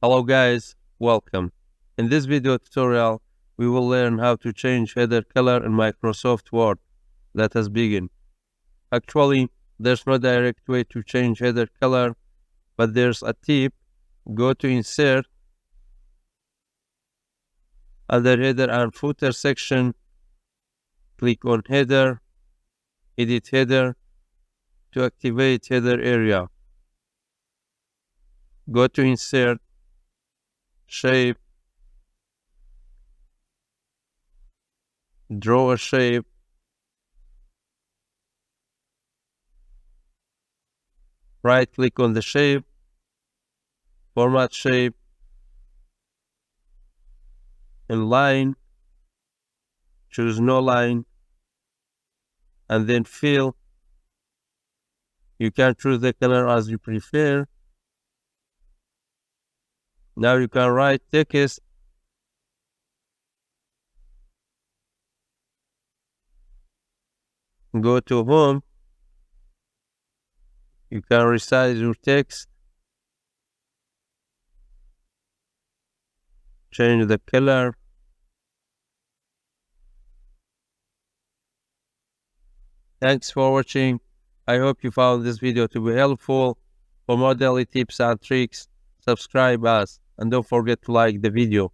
Hello guys, welcome. In this video tutorial, we will learn how to change header color in Microsoft Word. Let us begin. Actually, there's no direct way to change header color, but there's a tip. Go to Insert, under Header and Footer section, click on Header, Edit Header to activate header area. Go to Insert, Shape, draw a shape, right-click on the shape, format shape, in line, choose no line, and then fill. You can choose the color as you prefer. Now you can write text. Go to Home. You can resize your text. Change the color. Thanks for watching. I hope you found this video to be helpful. For more daily tips and tricks, subscribe us and don't forget to like the video.